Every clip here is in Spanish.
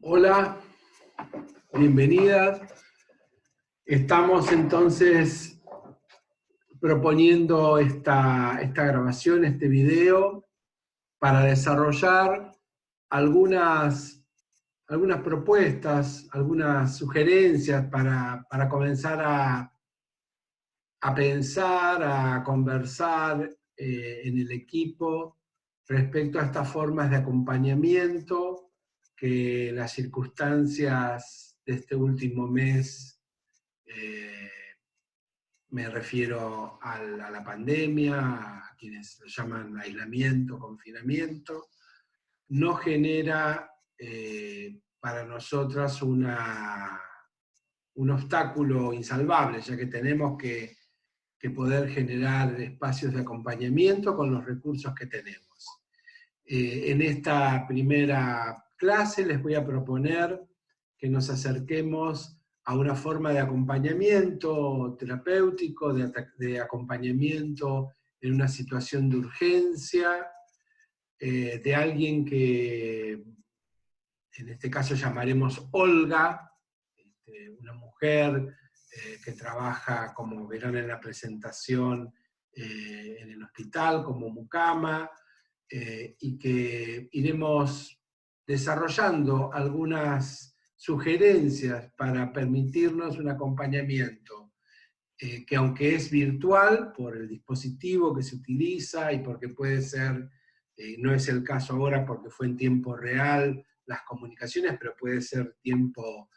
Hola, bienvenidas. Estamos entonces proponiendo esta grabación, este video, para desarrollar algunas propuestas, algunas sugerencias para comenzar a pensar, a conversar en el equipo respecto a estas formas de acompañamiento que las circunstancias de este último mes, me refiero a la pandemia, a quienes lo llaman aislamiento, confinamiento, no genera para nosotras un obstáculo insalvable, ya que tenemos que poder generar espacios de acompañamiento con los recursos que tenemos. En esta primera clase les voy a proponer que nos acerquemos a una forma de acompañamiento terapéutico, de acompañamiento en una situación de urgencia, de alguien que en este caso llamaremos Olga, una mujer que trabaja, como verán en la presentación, en el hospital como mucama, y que iremos desarrollando algunas sugerencias para permitirnos un acompañamiento que, aunque es virtual por el dispositivo que se utiliza y porque puede ser, no es el caso ahora porque fue en tiempo real las comunicaciones, pero puede ser tiempo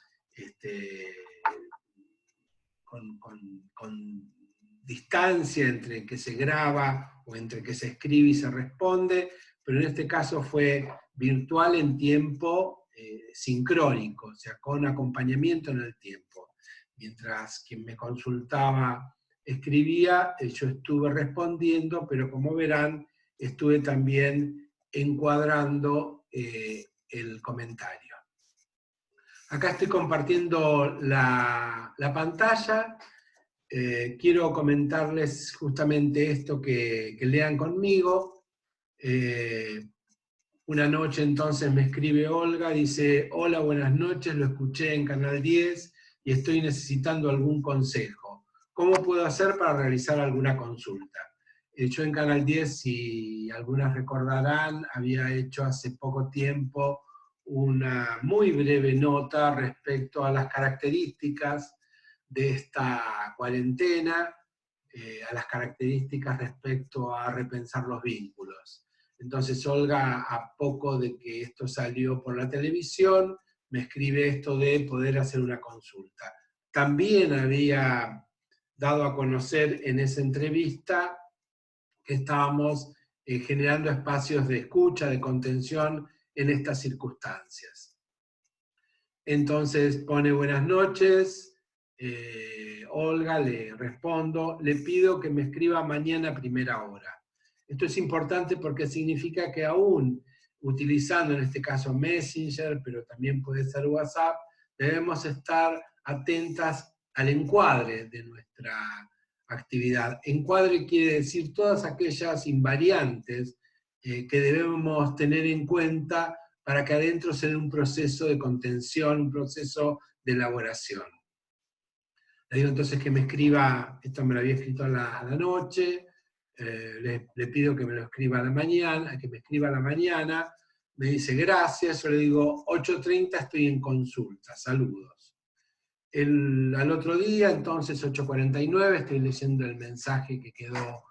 con distancia entre que se graba o entre que se escribe y se responde, pero en este caso fue virtual en tiempo sincrónico, o sea, con acompañamiento en el tiempo. Mientras quien me consultaba escribía, yo estuve respondiendo, pero como verán, estuve también encuadrando el comentario. Acá estoy compartiendo la pantalla. Quiero comentarles justamente esto que lean conmigo. Una noche entonces me escribe Olga, dice: hola, buenas noches, lo escuché en Canal 10 y estoy necesitando algún consejo. ¿Cómo puedo hacer para realizar alguna consulta? Yo en Canal 10, si algunas recordarán, había hecho hace poco tiempo una muy breve nota respecto a las características de esta cuarentena, a las características respecto a repensar los vínculos. Entonces Olga, a poco de que esto salió por la televisión, me escribe esto de poder hacer una consulta. También había dado a conocer en esa entrevista que estábamos generando espacios de escucha, de contención en estas circunstancias. Entonces pone: buenas noches, Olga, le respondo, le pido que me escriba mañana a primera hora. Esto es importante porque significa que aún utilizando en este caso Messenger, pero también puede ser WhatsApp, debemos estar atentas al encuadre de nuestra actividad. Encuadre quiere decir todas aquellas invariantes que debemos tener en cuenta para que adentro se dé un proceso de contención, un proceso de elaboración. Le digo entonces que me escriba, esto me lo había escrito a la noche, le pido que me lo escriba a la mañana, que me escriba a la mañana, me dice gracias, yo le digo 8:30 estoy en consulta, saludos. Al otro día, entonces 8:49, estoy leyendo el mensaje que quedó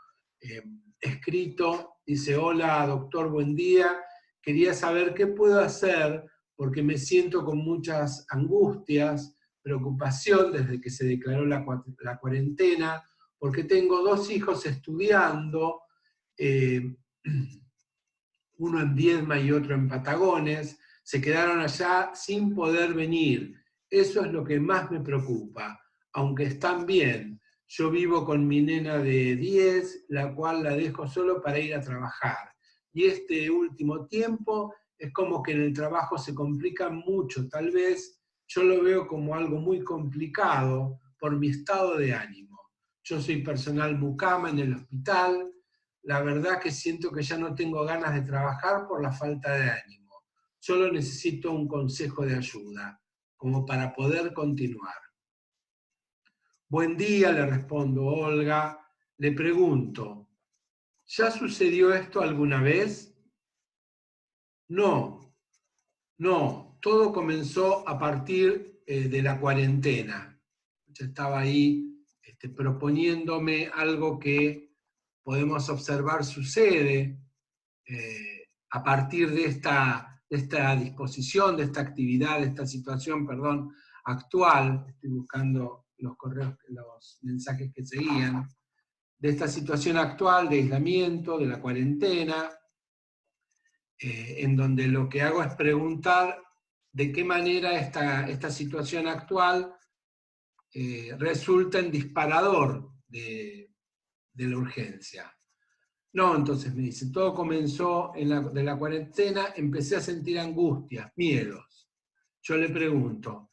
escrito, dice: hola doctor, buen día, quería saber qué puedo hacer porque me siento con muchas angustias, preocupación desde que se declaró la cuarentena, porque tengo 2 hijos estudiando, uno en Viedma y otro en Patagones, se quedaron allá sin poder venir. Eso es lo que más me preocupa, aunque están bien. Yo vivo con mi nena de 10, la cual la dejo solo para ir a trabajar. Y este último tiempo es como que en el trabajo se complica mucho. Tal vez yo lo veo como algo muy complicado por mi estado de ánimo. Yo soy personal mucama en el hospital. La verdad que siento que ya no tengo ganas de trabajar por la falta de ánimo. Solo necesito un consejo de ayuda, como para poder continuar. Buen día, le respondo Olga. Le pregunto, ¿ya sucedió esto alguna vez? No, todo comenzó a partir de la cuarentena. Yo estaba ahí proponiéndome algo que podemos observar sucede a partir de esta disposición, de esta actividad, de esta situación, perdón, actual. Estoy buscando los correos, los mensajes que seguían, de esta situación actual de aislamiento, de la cuarentena, en donde lo que hago es preguntar de qué manera esta situación actual resulta en disparador de la urgencia. No, entonces me dice, todo comenzó de la cuarentena, empecé a sentir angustias, miedos. Yo le pregunto,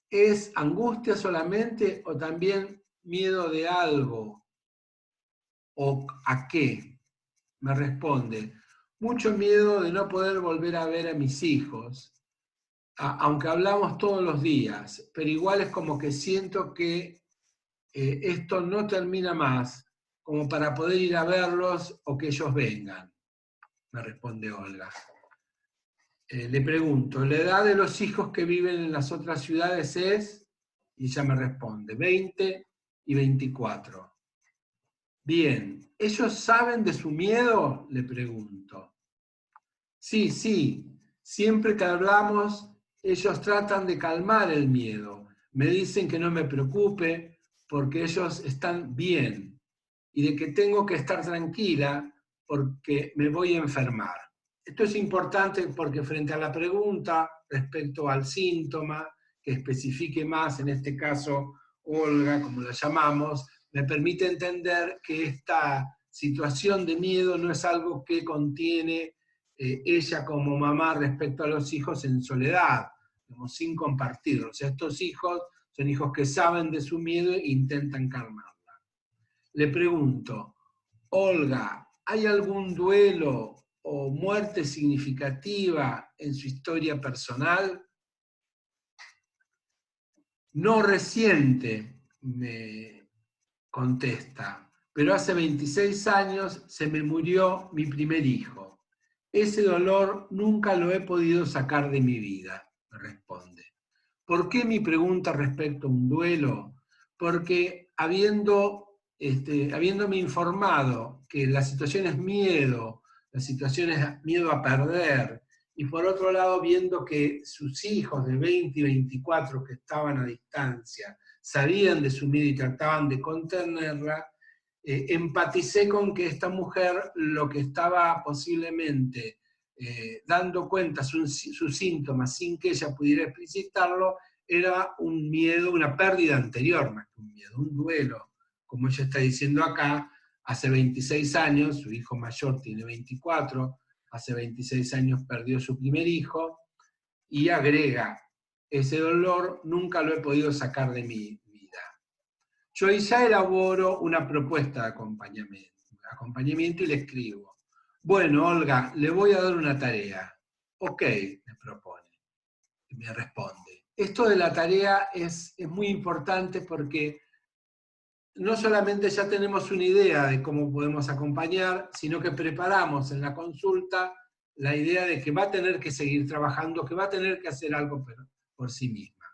¿es angustia solamente o también miedo de algo? ¿O a qué? Me responde, mucho miedo de no poder volver a ver a mis hijos, aunque hablamos todos los días, pero igual es como que siento que esto no termina más, como para poder ir a verlos o que ellos vengan, me responde Olga. Le pregunto, ¿la edad de los hijos que viven en las otras ciudades es? Y ella me responde, 20 y 24. Bien, ¿ellos saben de su miedo? Le pregunto. Sí, siempre que hablamos, ellos tratan de calmar el miedo. Me dicen que no me preocupe porque ellos están bien y de que tengo que estar tranquila porque me voy a enfermar. Esto es importante porque frente a la pregunta respecto al síntoma, que especifique más, en este caso Olga, como la llamamos, me permite entender que esta situación de miedo no es algo que contiene ella como mamá respecto a los hijos en soledad, como sin compartirlo. O sea, estos hijos son hijos que saben de su miedo e intentan calmarla. Le pregunto, Olga, ¿hay algún duelo o muerte significativa en su historia personal? No reciente, me contesta, pero hace 26 años se me murió mi primer hijo. Ese dolor nunca lo he podido sacar de mi vida, me responde. ¿Por qué mi pregunta respecto a un duelo? Porque habiéndome informado que la situación es miedo, la situación es miedo a perder, y por otro lado viendo que sus hijos de 20 y 24 que estaban a distancia sabían de su miedo y trataban de contenerla, empaticé con que esta mujer lo que estaba posiblemente dando cuenta sus síntomas sin que ella pudiera explicitarlo, era un miedo, una pérdida anterior más que un miedo, un duelo, como ella está diciendo acá, hace 26 años, su hijo mayor tiene 24, hace 26 años perdió su primer hijo, y agrega, ese dolor nunca lo he podido sacar de mi vida. Yo ya elaboro una propuesta de acompañamiento y le escribo, bueno, Olga, le voy a dar una tarea. Ok, me propone, me responde. Esto de la tarea es muy importante porque no solamente ya tenemos una idea de cómo podemos acompañar, sino que preparamos en la consulta la idea de que va a tener que seguir trabajando, que va a tener que hacer algo por sí misma.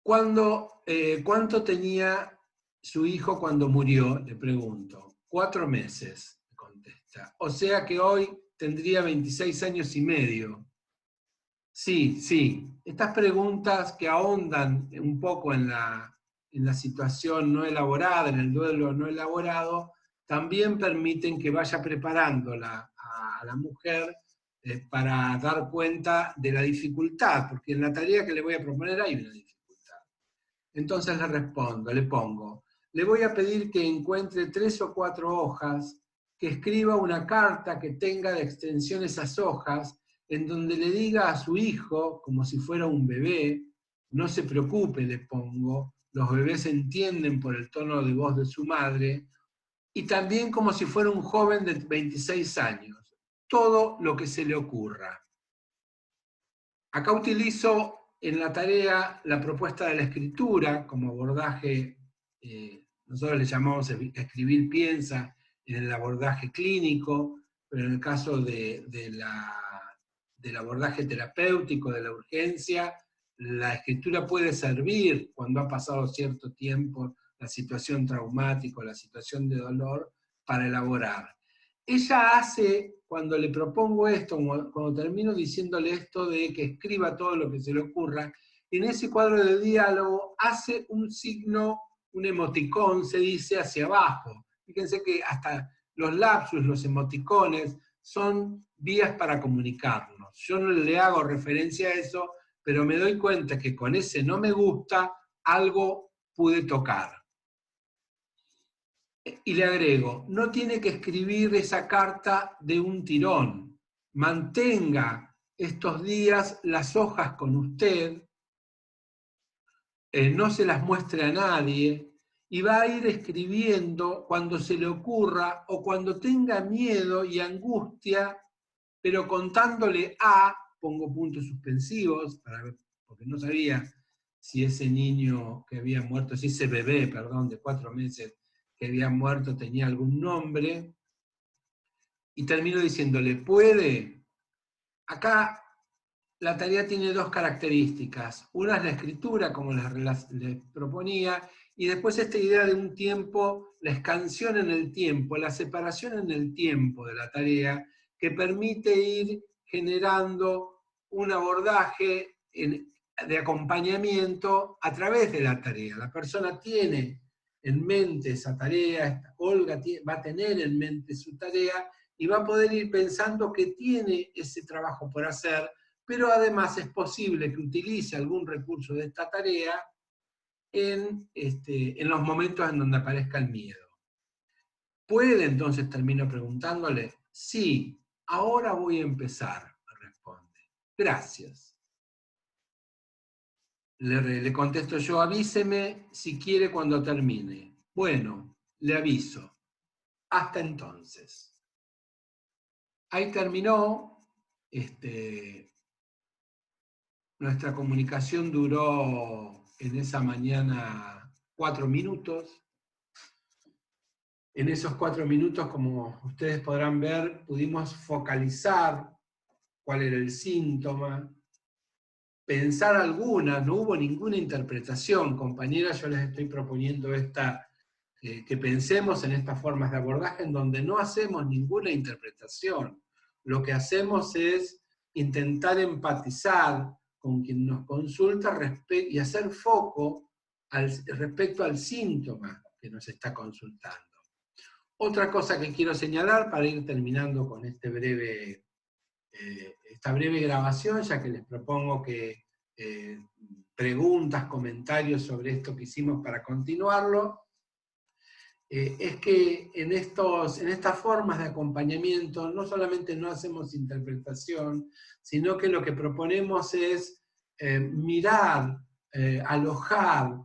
¿Cuánto tenía su hijo cuando murió? Le pregunto. 4 meses, me contesta. O sea que hoy tendría 26 años y medio. Sí. Estas preguntas que ahondan un poco en la situación no elaborada, en el duelo no elaborado, también permiten que vaya preparándola a la mujer para dar cuenta de la dificultad, porque en la tarea que le voy a proponer hay una dificultad. Entonces le pongo, le voy a pedir que encuentre 3 o 4 hojas, que escriba una carta que tenga de extensión esas hojas, en donde le diga a su hijo, como si fuera un bebé, no se preocupe, le pongo, los bebés entienden por el tono de voz de su madre, y también como si fuera un joven de 26 años. todo lo que se le ocurra. Acá utilizo en la tarea la propuesta de la escritura como abordaje, nosotros le llamamos escribir piensa en el abordaje clínico, pero en el caso del abordaje terapéutico, de la urgencia, la escritura puede servir cuando ha pasado cierto tiempo la situación traumática, la situación de dolor, para elaborar. Ella hace, cuando le propongo esto, cuando termino diciéndole esto de que escriba todo lo que se le ocurra, en ese cuadro de diálogo hace un signo, un emoticón, se dice, hacia abajo. Fíjense que hasta los lapsus, los emoticones, son vías para comunicarnos. Yo no le hago referencia a eso, pero me doy cuenta que con ese no me gusta, algo pude tocar. Y le agrego, no tiene que escribir esa carta de un tirón. Mantenga estos días las hojas con usted, no se las muestre a nadie, y va a ir escribiendo cuando se le ocurra o cuando tenga miedo y angustia, pero contándole a, pongo puntos suspensivos, porque no sabía si ese niño que había muerto, si ese bebé, perdón, de 4 meses, que había muerto tenía algún nombre, y termino diciéndole, ¿puede? Acá la tarea tiene 2 características. Una es la escritura, como les proponía, y después esta idea de un tiempo, la escansión en el tiempo, la separación en el tiempo de la tarea, que permite ir generando un abordaje de acompañamiento a través de la tarea. La persona tiene en mente esa tarea, Olga va a tener en mente su tarea y va a poder ir pensando que tiene ese trabajo por hacer, pero además es posible que utilice algún recurso de esta tarea en los momentos en donde aparezca el miedo. ¿Puede? Entonces termino preguntándole, sí, ahora voy a empezar, me responde. Gracias. Le contesto yo, avíseme si quiere cuando termine. Bueno, le aviso. Hasta entonces. Ahí terminó. Nuestra comunicación duró en esa mañana 4 minutos. En esos 4 minutos, como ustedes podrán ver, pudimos focalizar cuál era el síntoma, pensar algunas, no hubo ninguna interpretación. Compañeras, yo les estoy proponiendo que pensemos en estas formas de abordaje en donde no hacemos ninguna interpretación. Lo que hacemos es intentar empatizar con quien nos consulta y hacer foco respecto al síntoma que nos está consultando. Otra cosa que quiero señalar para ir terminando con esta breve grabación, ya que les propongo que preguntas, comentarios sobre esto que hicimos para continuarlo, es que en estas formas de acompañamiento no solamente no hacemos interpretación, sino que lo que proponemos es mirar, alojar,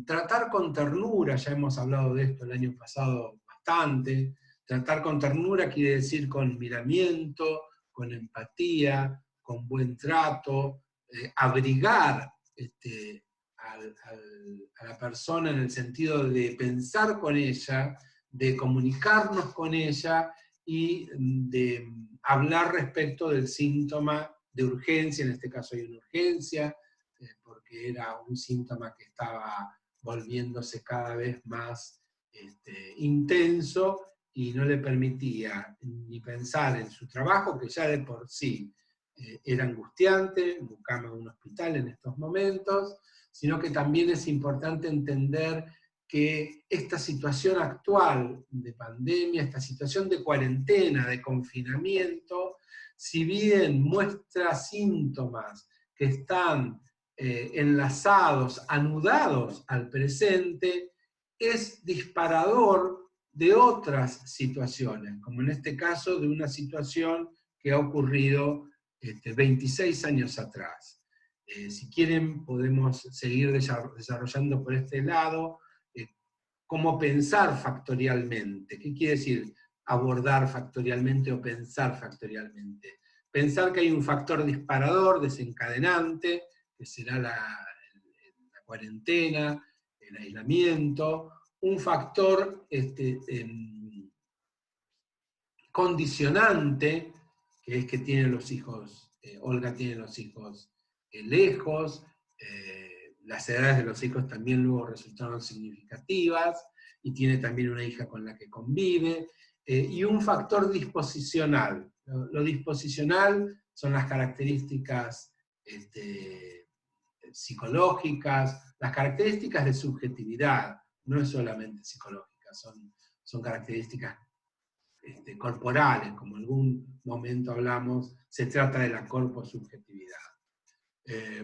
tratar con ternura, ya hemos hablado de esto el año pasado bastante, tratar con ternura quiere decir con miramiento, con empatía, con buen trato, abrigar a la persona en el sentido de pensar con ella, de comunicarnos con ella y de hablar respecto del síntoma de urgencia, en este caso hay una urgencia, porque era un síntoma que estaba volviéndose cada vez más intenso y no le permitía ni pensar en su trabajo, que ya de por sí era angustiante, buscamos un hospital en estos momentos, sino que también es importante entender que esta situación actual de pandemia, esta situación de cuarentena, de confinamiento, si bien muestra síntomas que están enlazados, anudados al presente, es disparador de otras situaciones, como en este caso de una situación que ha ocurrido 26 años atrás. Si quieren podemos seguir desarrollando por este lado cómo pensar factorialmente. ¿Qué quiere decir? abordar factorialmente o pensar factorialmente. Pensar que hay un factor disparador, desencadenante, que será la cuarentena, el aislamiento, un factor condicionante, que es que tiene los hijos, Olga tiene los hijos lejos, las edades de los hijos también luego resultaron significativas, y tiene también una hija con la que convive, y un factor disposicional. Lo disposicional son las características psicológicas, las características de subjetividad, no es solamente psicológica, son características corporales, como en algún momento hablamos, se trata de la corposubjetividad.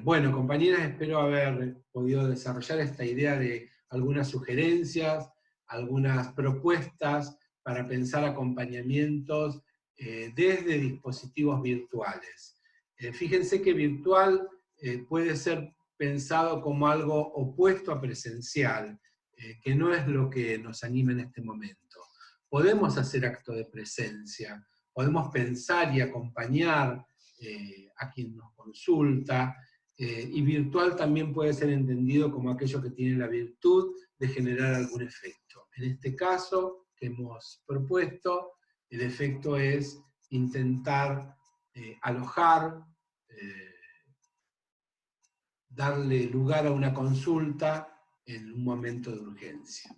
Bueno, compañeras, espero haber podido desarrollar esta idea de algunas sugerencias, algunas propuestas para pensar acompañamientos desde dispositivos virtuales. Fíjense que virtual puede ser pensado como algo opuesto a presencial, que no es lo que nos anima en este momento. Podemos hacer acto de presencia, podemos pensar y acompañar a quien nos consulta, y virtual también puede ser entendido como aquello que tiene la virtud de generar algún efecto. En este caso que hemos propuesto, el efecto es intentar alojar, darle lugar a una consulta en un momento de urgencia.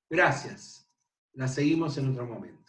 Gracias. La seguimos en otro momento.